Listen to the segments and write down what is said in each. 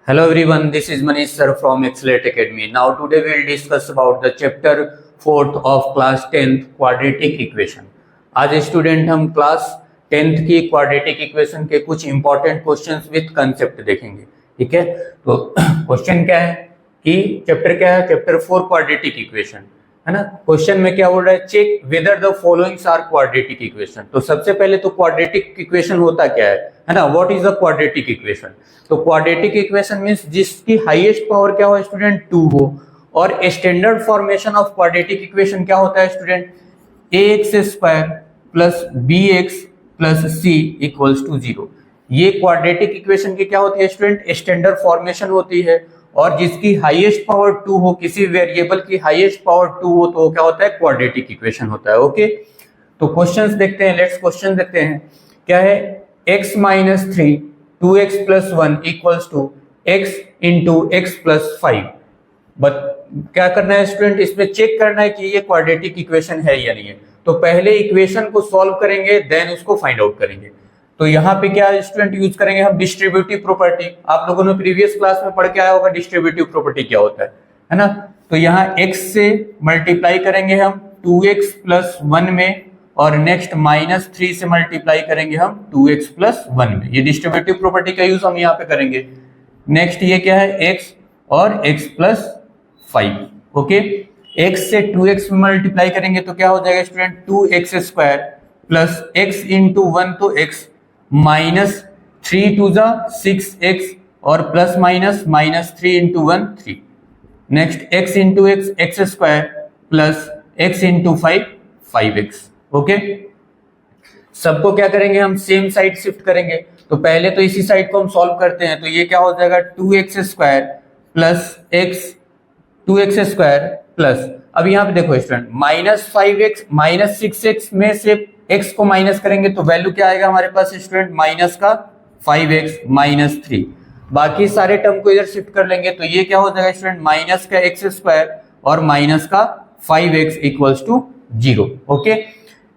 Hello everyone, this is Manish sir from Accelerate Academy. Now today we will discuss about the chapter 4th of class 10th quadratic equation. आज student हम class 10th की quadratic equation के कुछ important questions with concept देखेंगे. ठीक है, तो question क्या है कि चैप्टर क्या है, चैप्टर 4 क्वाड्रेटिक इक्वेशन है ना. क्वेश्चन में क्या बोल रहा है, check whether the followings are quadratic equation. तो सबसे पहले तो क्वाड्रेटिक इक्वेशन होता क्या है ना, what is the quadratic equation. तो क्वाड्रेटिक इक्वेशन मींस जिसकी हाईएस्ट पावर क्या हो स्टूडेंट, 2 हो. और standard formation of quadratic equation क्या होता है student, ax² plus bx plus c equals to 0. ये क्वाड्रेटिक इक्वेशन की क्या होती है स्टूडेंट, स्टैंडर्ड फॉर्मेशन होती है. और जिसकी हाईएस्ट पावर 2 हो, किसी वेरिएबल की हाईएस्ट पावर 2 हो, तो क्या होता है, क्वाड्रेटिक इक्वेशन होता है. ओके, तो क्वेश्चंस देखते हैं. लेट्स क्वेश्चन देखते हैं. क्या है, x minus 3 2x plus 1 equals to x into x plus 5. But क्या करना है स्टूडेंट, इसमें चेक करना है कि ये क्वाड्रेटिक इक्वेशन है या नहीं है. तो पहले इक्वेशन को सॉल्व करेंगे, देन उसको फाइंड आउट करेंगे. तो यहाँ पे क्या स्टूडेंट यूज करेंगे हम, डिस्ट्रीब्यूटिव प्रॉपर्टी. आप लोगों ने प्रीवियस क्लास में पढ़ के आया होगा डिस्ट्रीब्यूटिव प्रॉपर्टी क्या होता है ना. तो यहाँ x से मल्टीप्लाई करेंगे हम 2x प्लस 1 में, और नेक्स्ट माइनस 3 से मल्टीप्लाई करेंगे हम 2x प्लस 1 में. ये डिस्ट्रीब्यूटिव प्रॉपर्टी का यूज हम यहाँ पे करेंगे. नेक्स्ट ये क्या है, x और x प्लस 5. ओके, x से 2x में मल्टीप्लाई करेंगे तो क्या हो जाएगा student, 2x² plus x into 1 तो x माइनस 3 टू जा 6x और plus minus minus 3 into 1 3. Next x into x² plus x into 5 5x. Okay, सबको क्या करेंगे हम, सेम साइड शिफ्ट करेंगे. तो पहले तो इसी साइड को हम सॉल्व करते हैं. तो ये क्या हो जाएगा, 2x² plus x 2x² plus, अब यहाँ पे देखो student, minus 5x minus 6x में से x को माइनस करेंगे तो वैल्यू क्या आएगा हमारे पास स्टूडेंट, माइनस का 5x माइनस 3. बाकी सारे टर्म को इधर शिफ्ट कर लेंगे तो ये क्या हो जाएगा स्टूडेंट, माइनस का x² और माइनस का 5x equals to 0. Okay,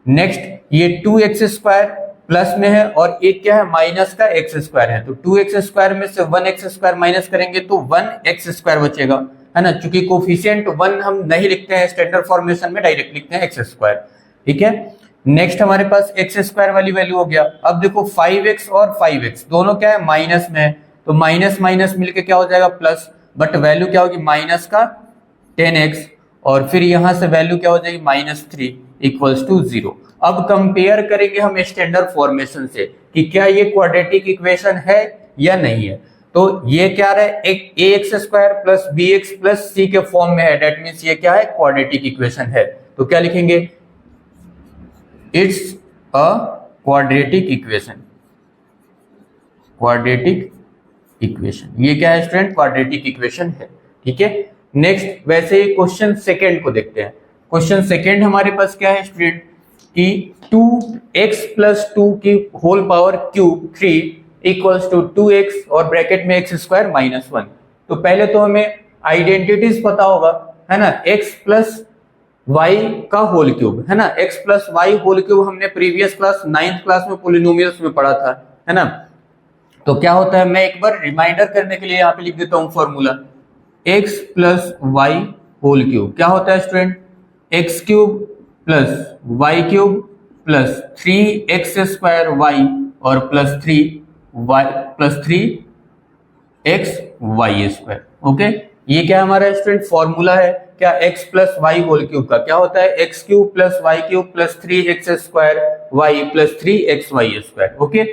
next ये 2x² प्लस में है और एक क्या है, माइनस का x² है. तो 2x² में से 1x² माइनस करेंगे तो 1x² बचेगा, है ना. चूंकि कोफिशिएंट 1 हम नहीं लिखते हैं स्टैंडर्ड फॉर्मेशन में, डायरेक्ट लिखते हैं x². ठीक है, नेक्स्ट हमारे पास x² वाली वैल्यू हो गया. अब देखो 5x और 5x दोनों क्या है, माइनस में है. तो माइनस माइनस मिलके क्या हो जाएगा, प्लस. बट वैल्यू क्या होगी, माइनस का 10x और फिर यहां से वैल्यू क्या हो जाएगी, माइनस 3 इक्वल्स टू 0. अब कंपेयर करेंगे हम स्टैंडर्ड फॉर्मेशन से कि क्या ये क्वाड्रेटिक इक्वेशन है या नहीं है. तो ये क्या है, एक ax² plus bx plus c के फॉर्म में है. डेट मीन्स ये क्या है, क्वाड्रेटिक इक्वेशन है. तो क्या लिखेंगे, it's a quadratic equation. Quadratic equation ये क्या है स्टूडेंट, क्वाड्रेटिक इक्वेशन है. ठीक है, नेक्स्ट वैसे ही क्वेश्चन सेकेंड को देखते हैं. क्वेश्चन सेकेंड हमारे पास क्या है स्टूडेंट, कि 2x प्लस 2 की whole power cube 3 equals to 2x और ब्रैकेट में x² माइनस 1. तो पहले तो हमें आइडेंटिटीज पता होगा, है ना. x प्लस y का होल क्यूब, है ना. x plus y whole cube हमने प्रीवियस क्लास 9th क्लास में पॉलिनोमियल्स में पढ़ा था, है ना. तो क्या होता है, मैं एक बार रिमाइंडर करने के लिए यहाँ पे लिख देता हूँ formula. x plus y whole cube क्या होता है student, x³ plus y cube plus 3x² y और plus 3y plus 3xy². Okay, ये क्या हमारा स्टूडेंट फॉर्मूला है, क्या x plus y whole cube का क्या होता है, x³ plus y cube plus 3x² y plus 3xy². Okay,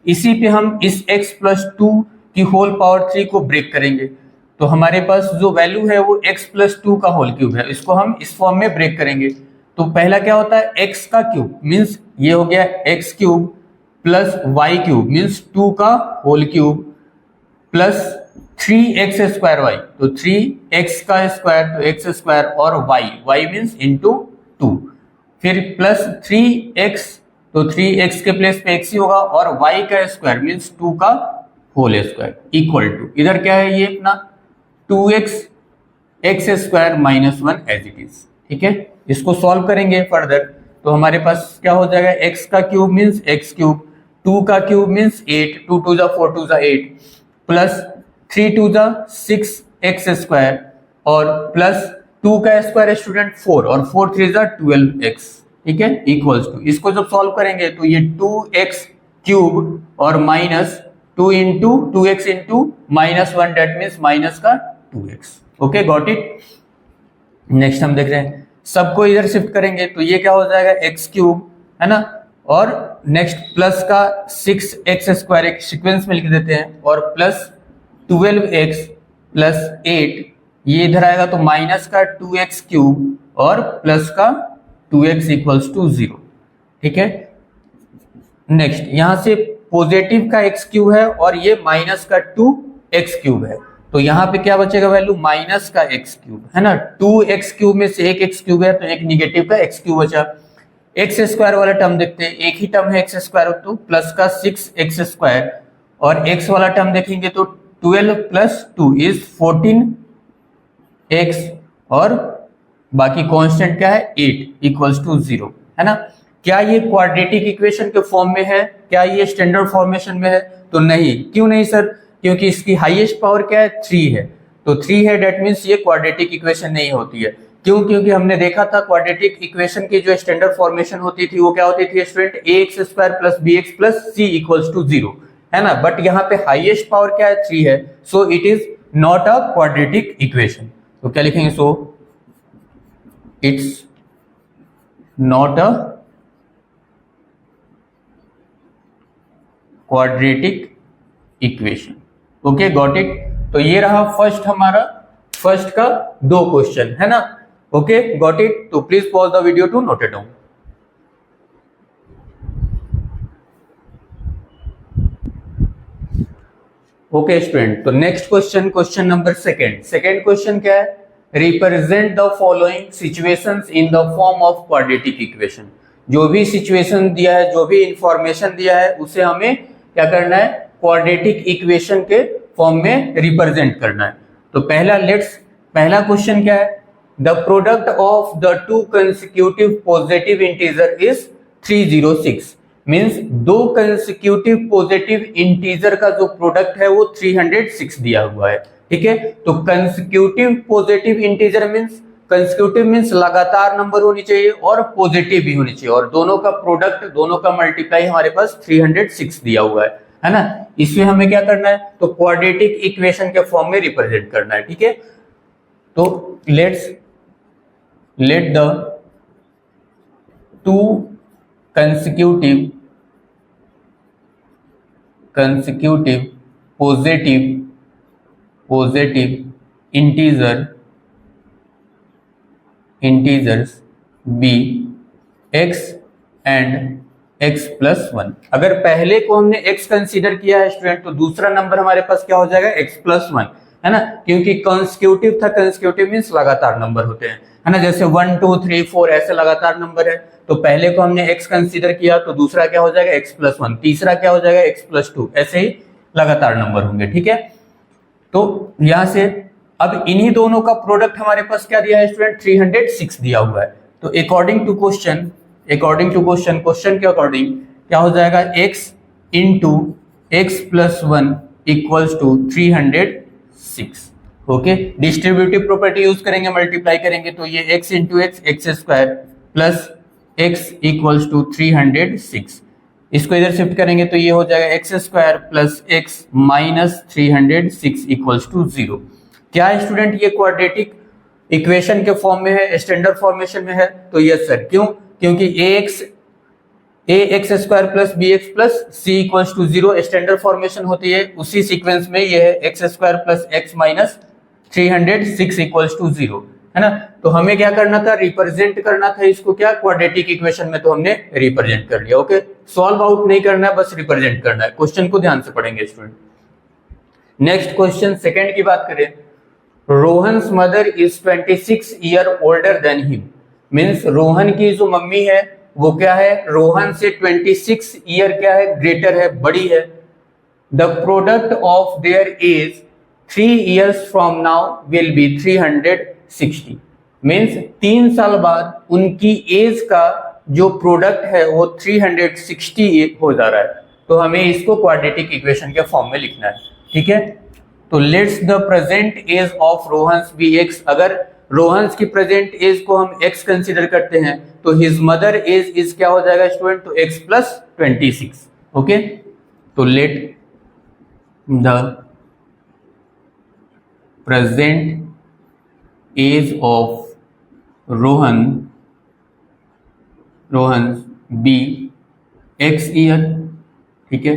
इसी पे हम इस x प्लस 2 की होल पावर 3 को ब्रेक करेंगे. तो हमारे पास जो वैल्यू है वो x प्लस 2 का होल क्यूब है, इसको हम इस फॉर्म में ब्रेक करेंगे. तो पहला क्या होता है, x का क्यूब मीन्स ये हो गया x³ plus y cube means 2 का whole cube plus 3x² y, तो 3x का स्क्वायर तो x² और y मीन्स इंटू 2. फिर प्लस 3x तो 3x के प्लेस पे x ही होगा और y का स्क्वायर मीन्स 2 का होल स्क्वायर इक्वल टू, इधर क्या है ये अपना 2x x² minus 1 as it is. ठीक है, इसको सॉल्व करेंगे फर्दर तो हमारे पास क्या हो जाएगा, x का क्यूब मीन्स x³, 2 का क्यूब मीन्स 8, 2 2 जा 4 2 जा 8 प्लस 3 टू द 6x² और प्लस 2 का स्क्वायर है स्टूडेंट 4 और 4 3 द 12x, ठीक है, इक्वल्स टू, इसको जब सॉल्व करेंगे तो ये 2x³ और minus 2 into 2x into -1 that means minus का 2x। Okay, got it. Next हम देख रहे हैं, सबको इधर शिफ्ट करेंगे तो ये क्या हो जाएगा x³ है ना, और नेक्स्ट प्लस का 6x² एक सीक्वेंस में लिख देते हैं और प्लस 12x प्लस 8 ये इधर आएगा तो माइनस का 2x³ और प्लस का 2x इक्वल्स टू 0, ठीक है। नेक्स्ट यहां से पॉजिटिव का x³ है और ये माइनस का 2x³ है, तो यहाँ पे क्या बचेगा वैल्यू माइनस का x³ है ना, 2x³ में से एक x³ है तो एक निगेटिव का x³ बचा। x² वाला टर्म देखते हैं, एक ही टर्म है x² तो प्लस का 6x² और x वाला टर्म देखेंगे तो 12 प्लस 2 इज 14x और बाकी कांस्टेंट क्या है 8 इक्वल्स टू 0 है ना। क्या ये क्वाड्रेटिक इक्वेशन के फॉर्म में है, क्या ये स्टैंडर्ड फॉर्मेशन में है? तो नहीं। क्यों नहीं सर? क्योंकि इसकी हाईएस्ट पावर क्या है 3 है, तो 3 है डेट मीन्स ये क्वाड्रेटिक इक्वेशन नहीं होती है। क्यों? क्योंकि हमने देखा था क्वाड्रेटिक इक्वेशन की जो स्टैंडर्ड फॉर्मेशन होती थी वो क्या होती थी student, ax² plus bx plus c equals to 0 है ना, बट यहाँ पे हाईएस्ट पावर क्या है 3 है, so it is not a quadratic equation. तो क्या लिखेंगे, so it's not a quadratic equation. Okay, got it. तो ये रहा फर्स्ट हमारा फर्स्ट का 2 क्वेश्चन है ना। Okay, got it. तो please pause the video to note it down. Okay student, तो next question, question number second question क्या है, represent the following situations in the form of quadratic equation. जो भी situation दिया है, जो भी इंफॉर्मेशन दिया है उसे हमें क्या करना है, क्वाड्रेटिक इक्वेशन के फॉर्म में रिप्रेजेंट करना है। तो पहला क्वेश्चन क्या है, the product of the 2 consecutive positive integer is 306, means 2 consecutive positive integer का जो प्रोडक्ट है वो 306 दिया हुआ है, ठीक है। तो consecutive positive integer means, consecutive means लगातार नंबर होनी चाहिए और पॉजिटिव भी होनी चाहिए, और दोनों का प्रोडक्ट, दोनों का मल्टीप्लाई हमारे पास 306 दिया हुआ है ना। इसमें हमें क्या करना है, तो क्वाड्रेटिक इक्वेशन के फॉर्म में रिप्रेजेंट करना है, ठीक है। तो let the 2 consecutive positive integers be x and x plus 1। अगर पहले को हमने x कंसीडर किया है स्टूडेंट तो दूसरा नंबर हमारे पास क्या हो जाएगा, x plus 1 है ना, क्योंकि कंसेक्यूटिव था, कंसेक्यूटिव मींस लगातार नंबर होते हैं है ना, जैसे 1 2 3 4 ऐसे लगातार नंबर है। तो पहले को हमने x कंसीडर किया तो दूसरा क्या हो जाएगा x plus 1, तीसरा क्या हो जाएगा x plus 2, ऐसे ही लगातार नंबर होंगे, ठीक है। तो यहां से अब इन्हीं दोनों का प्रोडक्ट हमारे पास क्या दिया है स्टूडेंट, 306 दिया हुआ है। तो अकॉर्डिंग टू क्वेश्चन के अकॉर्डिंग क्या हो जाएगा, x into x plus 1 equals to 306। Okay, distributive property use करेंगे, मल्टीप्लाई करेंगे तो ये x into x square plus x equals to 306। इसको इधर शिफ्ट करेंगे तो ये हो जाएगा x square plus x minus 306 equals to 0। क्या है स्टूडेंट, ये क्वाड्रेटिक इक्वेशन के फॉर्म में है, स्टैंडर्ड फॉर्मेशन में है। तो यस सर, क्यों? क्योंकि ax square plus bx plus c equals to 0 standard formation होती है, उसी सीक्वेंस में ये है x square plus x minus 306 equals to 0 है ना। तो हमें क्या करना था, रिप्रेजेंट करना था इसको क्या, क्वाड्रेटिक इक्वेशन में, तो हमने रिप्रेजेंट कर लिया। ओके, सॉल्व आउट नहीं करना है, बस रिप्रेजेंट करना है। क्वेश्चन को ध्यान से पढ़ेंगे स्टूडेंट। नेक्स्ट क्वेश्चन सेकंड की बात करें, Rohan's mother is 26 year older than him, means Rohan की जो मम्मी है वो क्या है, रोहन से 26 ईयर क्या है, ग्रेटर है, बड़ी है। The product of their age 3 years from now will be 360, means 3 साल बाद उनकी एज का जो प्रोडक्ट है वो 360 हो जा रहा है। तो हमें इसको क्वाड्रेटिक इक्वेशन के फॉर्म में लिखना है, ठीक है। तो let's the present age of Rohan's be x. अगर रोहन्स की प्रेजेंट एज को हम एक्स कंसीडर करते हैं तो हिज मदर एज इज क्या हो जाएगा स्टूडेंट, तो एक्स प्लस 26। ओके, तो let the present age of Rohan be x year. ठीक है,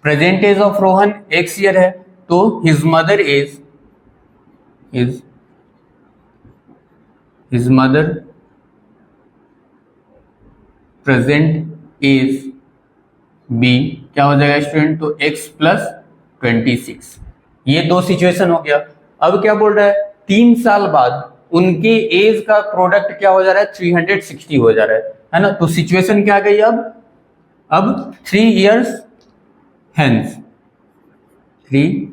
present age of Rohan x year है, तो his mother present age be क्या हो जाएगा स्टूडेंट, तो x प्लस 26। ये दो सिचुएशन हो गया। अब क्या बोल रहा है, 3 साल बाद उनके एज का प्रोडक्ट क्या हो जा रहा है, 360 हो जा रहा है ना। तो सिचुएशन क्या गई अब 3 years hence, 3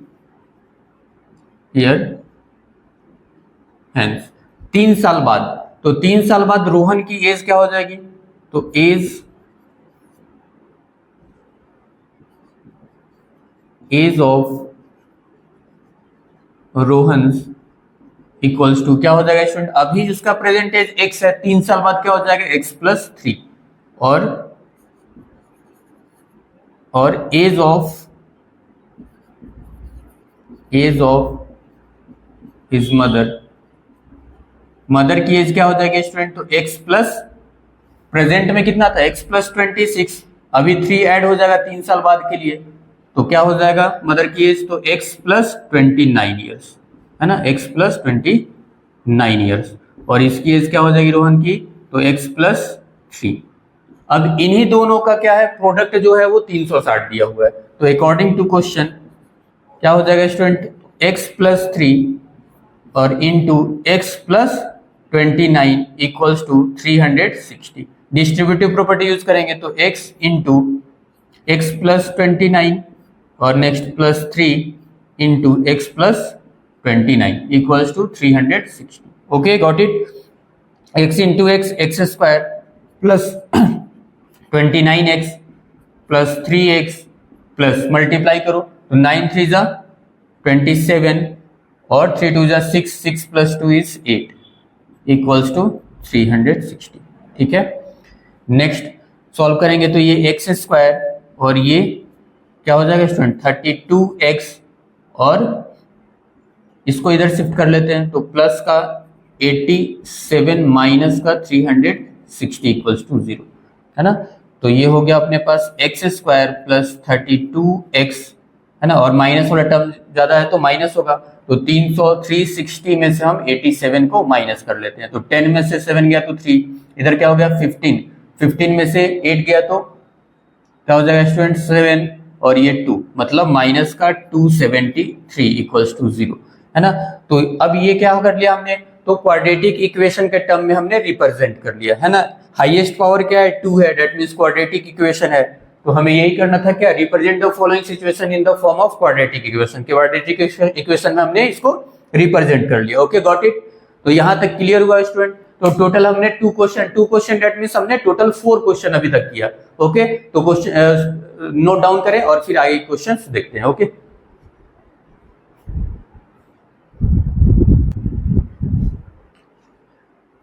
year hence, 3 साल बाद। तो 3 साल बाद रोहन की एज क्या हो जाएगी, तो age of Rohan equals to क्या हो जाएगा स्टूडेंट, अभी जिसका प्रेजेंट एज x है, 3 साल बाद क्या हो जाएगा x प्लस 3, और एज ऑफ हिज मदर की एज क्या हो जाएगी स्टूडेंट, तो x प्लस, प्रेजेंट में कितना था x प्लस 26, अभी 3 ऐड हो जाएगा 3 साल बाद के लिए, तो क्या हो जाएगा मदर की एज, तो x प्लस 29 ईयर्स, है ना, x प्लस 29 ईयर्स। और इसकी एज क्या हो जाएगी रोहन की, तो x प्लस 3। अब इन्हीं दोनों का क्या है, प्रोडक्ट जो है वो 360 दिया हुआ है। तो अकॉर्डिंग टू क्वेश्चन क्या हो जाएगा स्टूडेंट, x प्लस 3 और into x plus 29 equals to 360। Distributive property use करेंगे तो x इंटू एक्स प्लस 29 और next plus 3 into x plus 29 equals to 360। Okay, got it. x into x square plus 29x plus 3x plus multiply करो तो 9 3 जा 27 और 3 2 जा 6, 6 plus 2 is 8 equals to 360। ठीक है, नेक्स्ट सॉल्व करेंगे तो ये एक्स स्क्वायर और ये क्या हो जाएगा स्टूडेंट 32x, और इसको इधर शिफ्ट कर लेते हैं तो प्लस का 87 माइनस का 360 इक्वल्स टू 0, है ना। तो ये हो गया अपने पास एक्स स्क्वायर प्लस 32x, है ना, और माइनस वाला टर्म ज्यादा है तो माइनस होगा, तो 360 में से हम 87 को माइनस कर लेते हैं, तो 10 में से 7 गया तो 3, इधर क्या हो गया 15 में से 8 गया तो क्या हो जाएगा स्टूडेंट 7 और ये 2, मतलब माइनस का 273 इक्वल्स टू 0, है ना। तो अब ये क्या कर लिया हमने, तो क्वाड्रेटिक इक्वेशन के टर्म में हमने रिप्रेजेंट कर लिया, है ना। हाईएस्ट पावर क्या है 2 है, दैट मींस क्वाड्रेटिक इक्वेशन है, तो हमें यही करना था क्या, represent the following situation in the form of quadratic equation. Quadratic equation में हमने इसको रिप्रेजेंट कर लिया। Okay, got it. तो यहां तक क्लियर हुआ स्टूडेंट। तो टोटल हमने 2 क्वेश्चन दैट मींस हमने टोटल 4 क्वेश्चन अभी तक किया। ओके, तो क्वेश्चन नोट डाउन करें और फिर आगे क्वेश्चंस देखते हैं। ओके,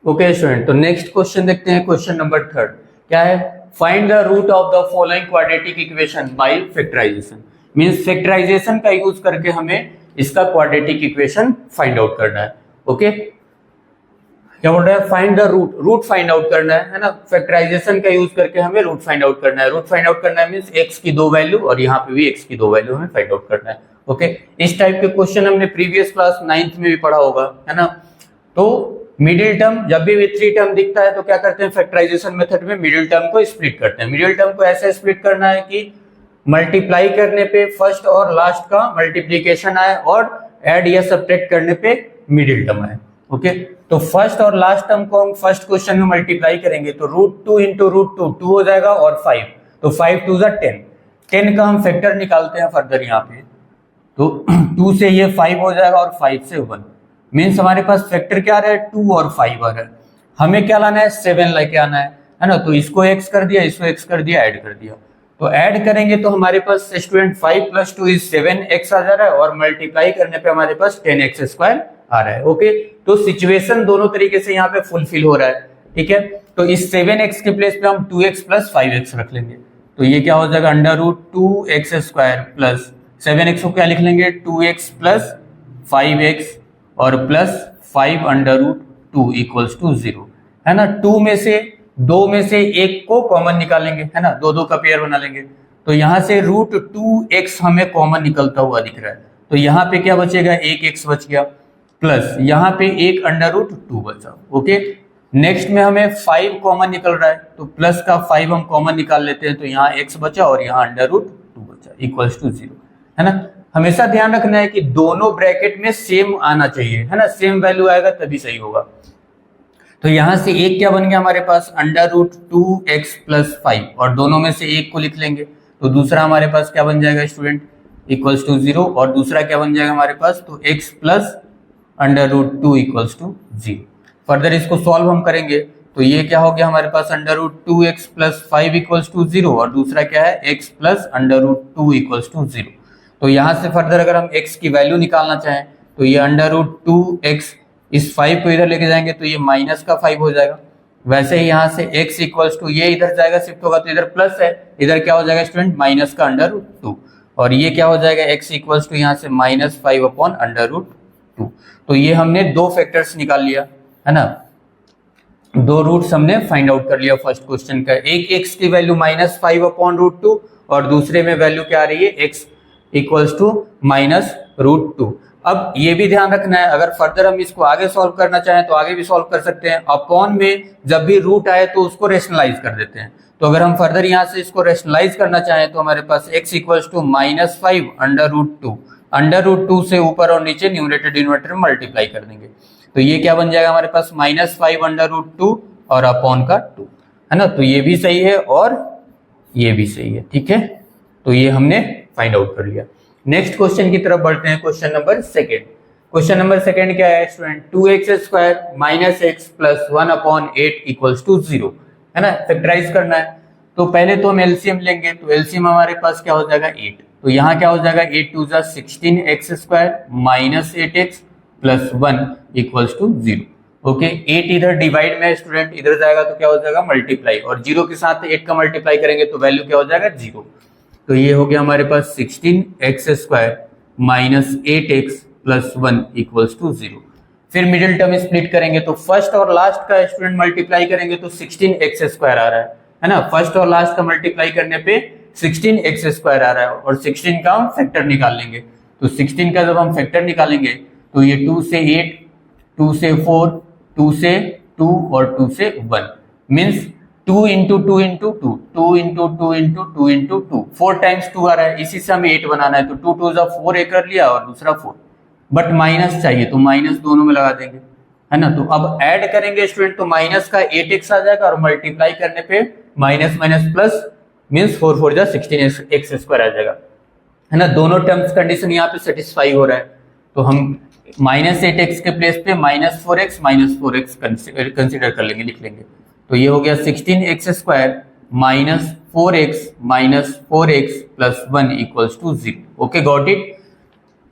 ओके स्टूडेंट, तो नेक्स्ट क्वेश्चन देखते हैं। क्वेश्चन नंबर 3 क्या है, find the root of the following quadratic equation by factorization. Means factorization का यूज करके हमें इसका क्वाड्रेटिक इक्वेशन फाइंड आउट करना है। ओके, क्या बोल रहा है, find the root find out करना है ना। फैक्टराइजेशन का यूज करके हमें रूट फाइंड आउट करना है। रूट फाइंड आउट करना है मींस x की 2 वैल्यू और यहाँ पे भी x की 2 वैल्यू हमें फाइंड आउट करना है। ओके, इस टाइप के क्वेश्चन हमने प्रीवियस क्लास 9th में भी पढ़ा होगा, है ना। तो मिडिल टर्म जब भी 3 टर्म दिखता है तो क्या करते हैं, फैक्टराइजेशन मेथड में मिडिल टर्म को स्प्लिट करते हैं। मिडिल टर्म को ऐसे स्प्लिट करना है कि मल्टीप्लाई करने पे फर्स्ट और लास्ट का मल्टीप्लीकेशन आए और ऐड या सब्ट्रैक्ट करने पे मिडिल टर्म आए। ओके, तो फर्स्ट और लास्ट टर्म को हम फर्स्ट क्वेश्चन में मल्टीप्लाई करेंगे तो √2 इंटू √2 2 हो जाएगा और 5, तो 5 2 10, 10 का हम फैक्टर निकालते हैं फर्दर यहाँ पे, तो 2 से ये 5 हो जाएगा और 5 से 1, मीन्स हमारे पास फैक्टर क्या आ रहा है 2 और 5 आ रहा है। हमें क्या लाना है 7 लेके आना है ना। तो इसको x कर दिया, इसको x कर दिया, ऐड कर दिया, तो ऐड करेंगे तो हमारे पास स्टूडेंट 5 + 2 = 7x आ जा रहा है और मल्टीप्लाई करने पे हमारे पास 10x² आ रहा है। ओके, तो सिचुएशन दोनों तरीके से यहाँ पे फुलफिल हो रहा है। ठीक है, तो इस 7x के प्लेस पे हम 2x + 5x रख लेंगे, तो ये क्या हो जाएगा √2x² प्लस 7x को क्या लिख लेंगे 2x + 5x और प्लस 5√2 = 0, है ना। 2 में से एक को कॉमन निकालेंगे, है ना, दो का पेयर बना लेंगे, तो यहां से √2x हमें कॉमन निकलता हुआ दिख रहा है, तो यहाँ पे क्या बचेगा, एक x बच गया, प्लस यहाँ पे एक √2 बचा। ओके, नेक्स्ट में हमें 5 कॉमन निकल रहा है, तो प्लस का 5 हम कॉमन निकाल लेते हैं, तो यहाँ x बचा और यहाँ √2 बचा = 0, है ना। हमेशा ध्यान रखना है कि दोनों ब्रैकेट में सेम आना चाहिए, है ना, सेम वैल्यू आएगा तभी सही होगा। तो यहां से एक क्या बन गया हमारे पास √2x + 5 और दोनों में से एक को लिख लेंगे, तो दूसरा हमारे पास क्या बन जाएगा स्टूडेंट = 0 और दूसरा क्या बन जाएगा हमारे पास, तो x + √2 = 0। फर्दर इसको सॉल्व हम करेंगे तो ये क्या हो गया हमारे पास √2x + 5 = 0 और दूसरा क्या है x + √2 = 0। तो यहाँ से फर्दर अगर हम x की वैल्यू निकालना चाहें तो ये √2x, इस 5 को इधर लेके जाएंगे तो ये -5 हो जाएगा। वैसे ही यहाँ से x = ये इधर जाएगा शिफ्ट होगा तो इधर प्लस है, इधर क्या हो जाएगा स्टूडेंट -√2 और ये क्या हो जाएगा x = यहाँ से -5/√2। तो ये हमने दो फैक्टर्स निकाल लिया, है ना, दो रूट्स हमने फाइंड आउट कर लिया फर्स्ट क्वेश्चन का। एक x की वैल्यू -5/√2 और दूसरे में वैल्यू क्या आ रही है x = -√2। अब ये भी ध्यान रखना है, अगर फर्दर हम इसको आगे सॉल्व करना चाहें तो आगे भी सॉल्व कर सकते हैं। अपॉन में जब भी रूट आए तो उसको रेशनलाइज कर देते हैं, तो अगर हम फर्दर यहाँ से इसको रेशनलाइज करना चाहें तो हमारे पास x = -5/√2, √2 से ऊपर और नीचे न्यूमरेटर डिनोमिनेटर में मल्टीप्लाई कर देंगे, तो ये क्या बन जाएगा हमारे पास -5/√2 और अपॉन का 2, है ना। तो ये भी सही है और ये भी सही है, ठीक है, तो ये हमने फाइंड आउट कर लिया। नेक्स्ट क्वेश्चन की तरफ बढ़ते हैं, question number second. Question number second क्या है स्टूडेंट, 2x² - x + 1/8 = 0, है ना, फैक्टराइज करना है। तो पहले तो हम एलसीएम लेंगे, तो एलसीएम हमारे पास क्या हो जाएगा 8, तो यहाँ क्या हो जाएगा 8 × 2 = 16x² - 8x + 1 = 0। ओके, 8 इधर डिवाइड में स्टूडेंट, इधर जाएगा तो क्या हो जाएगा मल्टीप्लाई, और 0 के साथ 8 का मल्टीप्लाई करेंगे तो वैल्यू क्या हो जाएगा 0। तो ये हो गया हमारे पास 16x² - 8x + 1 = 0। फिर मिडिल टर्म स्प्लिट करेंगे तो फर्स्ट और लास्ट का स्टूडेंट मल्टीप्लाई करेंगे तो 16x² आ रहा है ना, फर्स्ट और लास्ट का मल्टीप्लाई करने पे 16x² आ रहा है और 16 का हम फैक्टर निकाल लेंगे, तो 16 का जब हम फैक्टर निकालेंगे तो ये 2 से 8, 2 से 4, 2 से 2 और 2 से 1 मीन्स 2 × 2 × 2 × 2 × 2 × 2 × 2 4 टाइम्स 2 आ रहा है, इसी से हमें 8 बनाना है, तो 2 × 2 = 4 एक कर लिया और दूसरा 4, बट माइनस चाहिए तो माइनस दोनों में लगा देंगे, है ना। तो अब ऐड करेंगे स्टूडेंट तो माइनस का 8x आ जाएगा और मल्टीप्लाई करने पे minus minus plus means 4 4 = 16x² आ जाएगा, है ना। दोनों टर्म्स कंडीशन यहाँ पे सेटिस्फाई हो रहा है, तो हम -8x के प्लेस पे -4x कंसिडर कर लेंगे, लिख लेंगे, तो ये हो गया 16x² - 4x - 4x + 1 = 0। Okay, got it.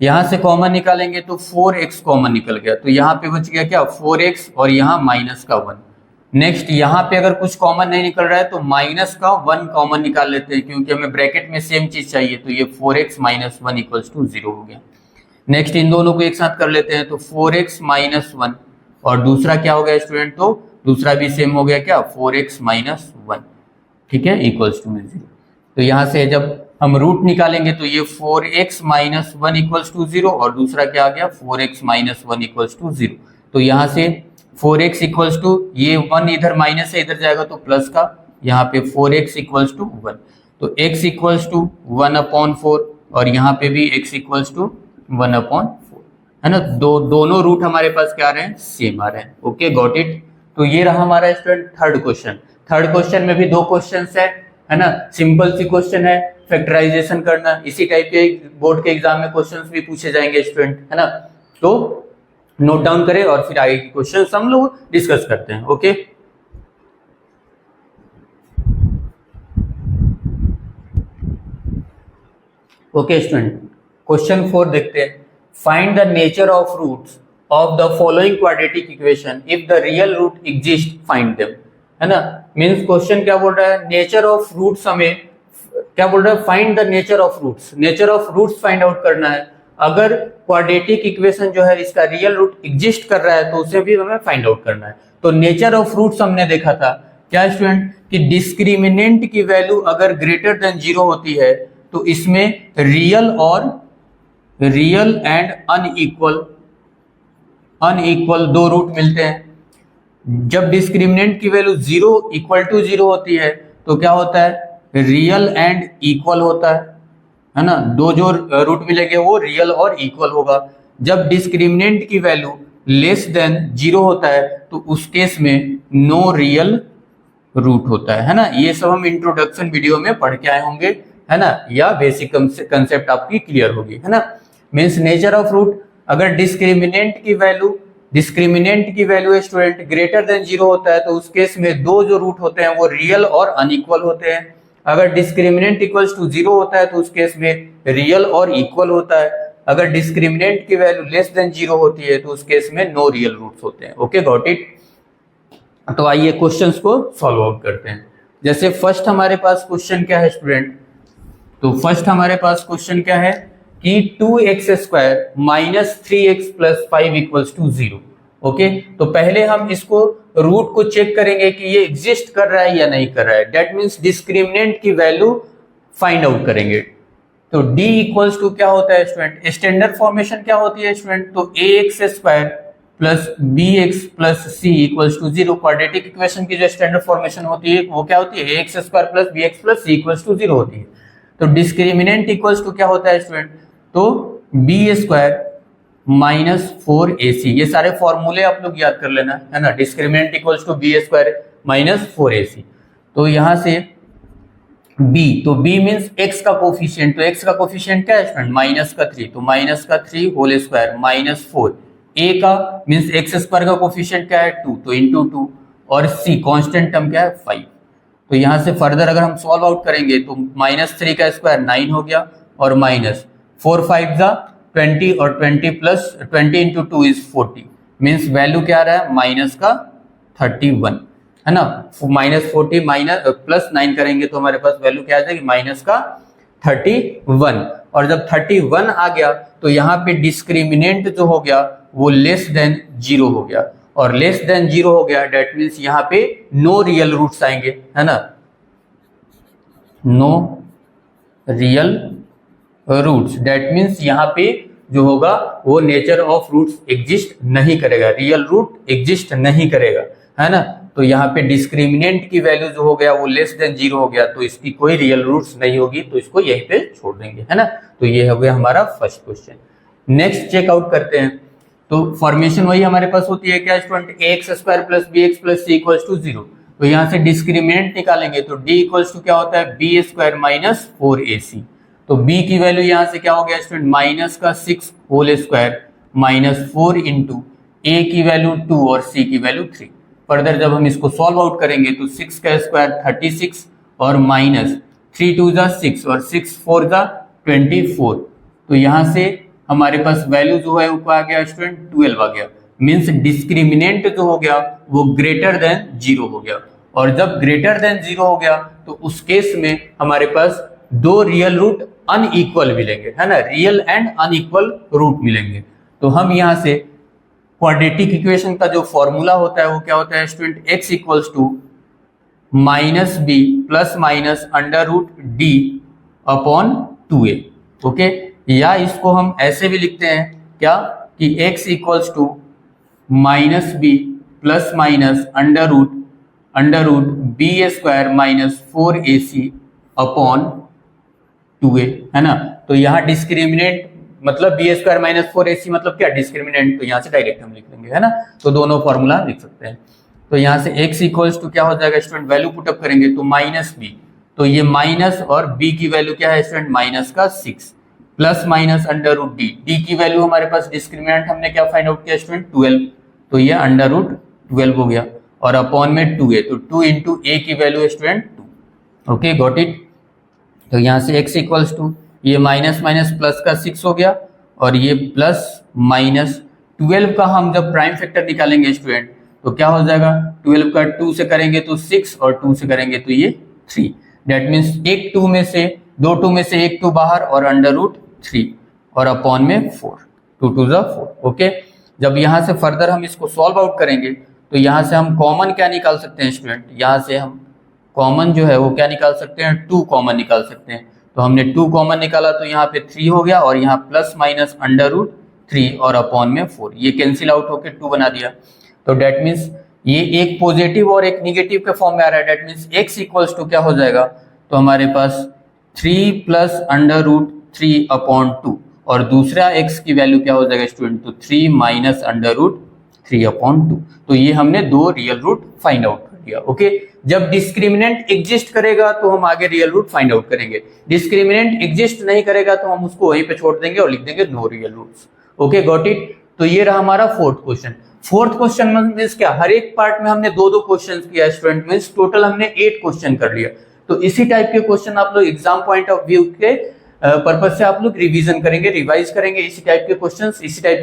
यहां से कॉमन निकालेंगे तो 4x कॉमन निकल गया, तो यहाँ पे बच गया क्या 4x और यहाँ -1। नेक्स्ट यहाँ पे अगर कुछ कॉमन नहीं निकल रहा है तो -1 कॉमन निकाल लेते हैं, क्योंकि हमें ब्रैकेट में सेम चीज चाहिए, तो ये 4x - 1 = 0 हो गया। नेक्स्ट इन दोनों को एक साथ कर लेते हैं, तो 4x - 1 और दूसरा क्या हो गया स्टूडेंट, तो दूसरा भी सेम हो गया क्या 4x - 1, ठीक है, = 0। तो यहाँ से जब हम रूट निकालेंगे तो ये 4x - 1 = 0 और दूसरा क्या आ गया 4x - 1 = 0। तो यहाँ से 4x = ये 1 इधर माइनस है, इधर जाएगा तो प्लस का, यहाँ पे 4x = 1, तो x = 1/4 और यहाँ पे भी x = 1/4, है ना। दोनों रूट हमारे पास क्या आ रहे हैं सेम आ रहे हैं। Okay, got it. तो ये रहा हमारा student third question. Third question में भी दो क्वेश्चन है ना, सिंपल सी क्वेश्चन है, फैक्टराइजेशन करना, इसी टाइप के बोर्ड के एग्जाम में क्वेश्चंस भी पूछे जाएंगे स्टूडेंट, है ना। तो नोट डाउन करें और फिर आगे के क्वेश्चंस हम लोग डिस्कस करते हैं। ओके, ओके स्टूडेंट, क्वेश्चन 4 देखते हैं। Find the nature of roots of the following quadratic equation if the real root exist find them, है ना। मींस क्वेश्चन क्या बोल रहा है, नेचर ऑफ रूट्स, हमें क्या बोल रहा है, find the nature of roots, nature of roots find out करना है। अगर क्वाड्रेटिक इक्वेशन जो है इसका रियल रूट एग्जिस्ट कर रहा है तो उसे भी हमें फाइंड आउट करना है। तो नेचर ऑफ रूट्स हमने देखा था क्या स्टूडेंट, कि डिस्क्रिमिनेंट की वैल्यू अगर ग्रेटर देन 0 होती है तो इसमें रियल एंड अनइक्वल दो रूट मिलते हैं। जब डिस्क्रिमिनेंट की वैल्यू 0 इक्वल टू 0 होती है तो क्या होता है, रियल एंड इक्वल होता है ना। दो जो रूट मिलेंगे वो रियल और इक्वल होगा। जब डिस्क्रिमिनेंट की वैल्यू लेस देन 0 होता है तो उस केस में नो रियल रूट होता है ना। ये सब हम इंट्रोडक्शन वीडियो में पढ़ के आए होंगे, है ना, या बेसिक कंसेप्ट आपकी क्लियर होगी, है ना। मींस नेचर ऑफ रूट, अगर डिस्क्रिमिनेंट की वैल्यू स्टूडेंट ग्रेटर देन 0 होता है तो उस केस में दो जो रूट होते हैं वो रियल और अनइक्वल होते हैं। अगर डिस्क्रिमिनेंट इक्वल्स टू 0 होता है तो उस केस में रियल और इक्वल होता है। अगर डिस्क्रिमिनेंट की वैल्यू लेस देन 0 होती है तो उस केस में नो रियल रूट्स होते हैं। Okay, got it. तो आइए क्वेश्चंस को सॉल्व आउट करते हैं। जैसे फर्स्ट हमारे पास क्वेश्चन क्या है स्टूडेंट, तो फर्स्ट हमारे पास क्वेश्चन क्या है कि 2x² minus 3x plus 5 equals to 0। Okay, तो पहले हम इसको रूट को चेक करेंगे कि ये एग्जिस्ट कर रहा है या नहीं कर रहा है। दैट मीन्स डिस्क्रिमिनेंट की वैल्यू फाइंड आउट करेंगे। तो d इक्वल्स टू क्या होता है स्टूडेंट, स्टैंडर्ड फॉर्मेशन क्या होती है स्टूडेंट, तो ax² plus bx plus c equals to 0। Quadratic equation की जो स्टैंडर्ड फॉर्मेशन होती है वो क्या होती है, ax² plus bx plus c equals to 0 होती है। तो डिस्क्रिमिनेंट इक्वल्स टू क्या होता है स्टूडेंट, तो b² माइनस 4ac। ये सारे फॉर्मूले आप लोग याद कर लेना, है ना। Discriminant equals to b² minus 4ac। तो यहां से b, तो b मींस x का कोफिशिएंट, तो x का कोफिशिएंट क्या है स्टूडेंट, माइनस का 3, तो माइनस का 3 होल स्क्वायर माइनस 4। a का मींस x² का कोफिशिएंट क्या है 2, तो इंटू 2, और c कांस्टेंट टर्म क्या है 5। तो यहां से फर्दर अगर हम सॉल्व आउट करेंगे तो माइनस 3 का स्क्वायर 9 हो गया, और माइनस 4 5 जा 20, और 20 plus 20 into 2 is 40। Means value क्या आ रहा है, माइनस का 31, है ना। माइनस 40 माइनस प्लस 9 करेंगे तो हमारे पास वैल्यू क्या आ जाएगी, माइनस का 31। और जब 31 आ गया तो यहाँ पे डिस्क्रिमिनेंट जो हो गया वो लेस देन 0 हो गया, और लेस देन 0 हो गया डेट मीन्स यहाँ पे नो रियल रूट्स आएंगे, है ना, no real roots. That means यहाँ पे जो होगा वो नेचर ऑफ रूट्स एग्जिस्ट नहीं करेगा, रियल रूट एग्जिस्ट नहीं करेगा, है ना। तो यहाँ पे डिस्क्रिमिनेंट की वैल्यू जो हो गया वो लेस देन 0 हो गया, तो इसकी कोई रियल रूट्स नहीं होगी, तो इसको यहीं पे छोड़ देंगे, है ना। तो ये हो गया हमारा फर्स्ट क्वेश्चन। नेक्स्ट चेकआउट करते हैं। तो फॉर्मेशन वही हमारे पास होती है क्या student, ax² plus bx plus c equals to 0। तो यहाँ से डिस्क्रिमिनेंट निकालेंगे तो d इक्वल्स टू क्या होता है, b² माइनस 4ac। तो b की वैल्यू यहाँ से क्या हो गया स्टूडेंट, माइनस का 6 whole square minus 4 into a की वैल्यू 2 और c की वैल्यू 3। फर्दर जब हम इसको सॉल्व आउट करेंगे तो 6 का स्क्वायर 36 और माइनस 3 2 जा 6 और 6 4 जा 24। तो यहाँ से हमारे पास वैल्यू जो है ऊपर आ गया स्टूडेंट 12 आ गया। मीन्स डिस्क्रिमिनेंट जो हो गया वो ग्रेटर देन 0 हो गया, और जब ग्रेटर देन 0 हो गया तो उस केस में हमारे पास दो रियल रूट अनइक्वल मिलेंगे, है ना, रियल एंड अनइक्वल रूट मिलेंगे। तो हम यहाँ से क्वाड्रेटिक इक्वेशन का जो फॉर्मूला होता है वो क्या होता है student, x equals to minus b plus minus under root D upon 2a। Okay, या इसको हम ऐसे भी लिखते हैं क्या कि x equals to minus b plus minus under root b² minus 4ac upon 2a, है ना। तो यहाँ डिस्क्रिमिनेंट मतलब b² माइनस 4ac मतलब क्या, डिस्क्रिमिनेंट, तो यहाँ से डायरेक्ट हम लिख लेंगे, है ना। तो दोनों फॉर्मूला लिख सकते हैं। तो यहाँ से x इक्वल्स टू क्या हो जाएगा स्टूडेंट, वैल्यू पुटअप करेंगे तो माइनस b, तो ये माइनस और b की वैल्यू क्या है स्टूडेंट, माइनस का 6 plus minus under root D की वैल्यू हमारे पास डिस्क्रिमिनेंट हमने क्या फाइंड आउट किया स्टूडेंट 12, तो ये अंडर रूट 12 हो गया, और अपॉन में 2a, तो 2 इंटू a की value student 2। Okay, got it. तो यहाँ से x इक्वल्स टू ये माइनस माइनस प्लस का 6 हो गया, और ये प्लस माइनस 12 का हम जब प्राइम फैक्टर निकालेंगे स्टूडेंट तो क्या हो जाएगा, 12 का 2 से करेंगे तो 6 और 2 से करेंगे तो ये 3। डेट मीन्स एक 2 में से दो 2 में से एक 2 बाहर और अंडर रूट 3 और अपॉन में 4, 2 2 जा 4। ओके, जब यहाँ से फर्दर हम इसको सॉल्व आउट करेंगे तो यहाँ से हम कॉमन क्या निकाल सकते हैं स्टूडेंट, यहाँ से हम कॉमन जो है वो क्या निकाल सकते हैं, 2 कॉमन निकाल सकते हैं। तो हमने 2 कॉमन निकाला तो यहाँ पे 3 हो गया, और यहाँ प्लस माइनस अंडर रूट 3 और अपॉन में 4, ये कैंसिल आउट होकर 2 बना दिया। तो डेट मीन्स ये एक पॉजिटिव और एक निगेटिव के फॉर्म में आ रहा है। That means x equals to क्या हो जाएगा, तो हमारे पास 3 प्लस अंडर रूट 3 अपॉन 2, और दूसरा x की वैल्यू क्या हो जाएगा स्टूडेंट, तो 3 माइनस अंडर रूट 3 अपॉन 2। तो ये हमने दो रियल रूट फाइंड आउट कर दिया। ओके, जब डिस्क्रिमिनेंट एग्जिस्ट करेगा तो हम आगे रियल रूट फाइंड आउट करेंगे, डिस्क्रिमिनेंट एग्जिस्ट नहीं करेगा तो हम उसको वहीं पे छोड़ देंगे और लिख देंगे no real roots. Okay, got it. तो ये रहा हमारा fourth question. Fourth question means क्या, हर एक पार्ट में हमने दो दो क्वेश्चन किया स्टूडेंट, मीन्स टोटल हमने 8 क्वेश्चन कर लिया। तो इसी टाइप के क्वेश्चन आप लोग एग्जाम पॉइंट ऑफ व्यू के पर्पज से आप लोग रिवीजन करेंगे, रिवाइज करेंगे। इसी टाइप के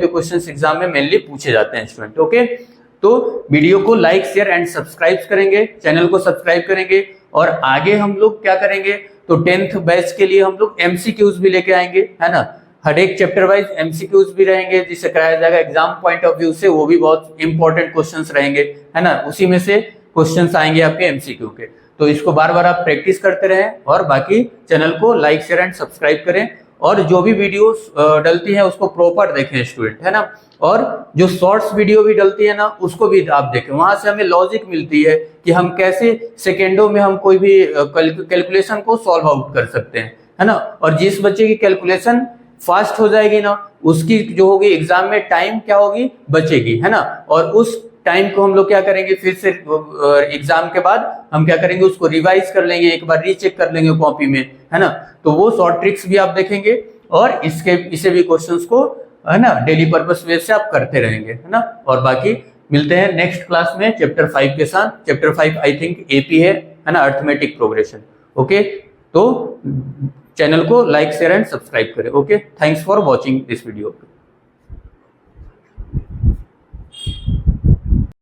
क्वेश्चंस एग्जाम में मेनली पूछे जाते हैं स्टूडेंट। ओके, तो वीडियो को लाइक शेयर एंड सब्सक्राइब करेंगे, चैनल को सब्सक्राइब करेंगे, और आगे हम लोग क्या करेंगे, तो 10th बैच के लिए हम लोग एमसीक्यूज भी लेके आएंगे, है ना। हर एक चैप्टर वाइज एमसीक्यूज भी रहेंगे जिसे कराया जाएगा एग्जाम पॉइंट ऑफ व्यू से, वो भी बहुत इंपॉर्टेंट क्वेश्चंस रहेंगे, है ना। उसी में से क्वेश्चंस आएंगे आपके एमसीक्यू के। तो इसको बार बार आप प्रैक्टिस करते रहें, और बाकी चैनल को लाइक शेयर एंड सब्सक्राइब करें, और जो भी वीडियोस डलती हैं उसको प्रॉपर देखें स्टूडेंट, है ना। और जो शॉर्ट्स वीडियो भी डलती है ना उसको भी आप देखें, वहां से हमें लॉजिक मिलती है कि हम कैसे सेकेंडों में हम कोई भी कैलकुलेशन को सॉल्व आउट कर सकते हैं, है ना। और जिस बच्चे की कैलकुलेशन फास्ट हो जाएगी ना, उसकी जो होगी एग्जाम में टाइम क्या होगी, बचेगी, है ना। और उस टाइम को हम लोग क्या करेंगे, फिर से एग्जाम के बाद हम क्या करेंगे, उसको रिवाइज कर लेंगे, एक बार रीचेक कर लेंगे कॉपी में, है ना। तो वो शॉर्ट ट्रिक्स भी आप देखेंगे, और इसे भी क्वेश्चंस को, है ना, डेली पर्पस बेस से आप करते रहेंगे, है ना। और बाकी मिलते हैं नेक्स्ट क्लास में चैप्टर 5 के साथ। चैप्टर 5 आई थिंक एपी है ना, अर्थमेटिक प्रोग्रेशन। ओके, तो चैनल को लाइक शेयर एंड सब्सक्राइब करें। Okay, thanks for watching this video.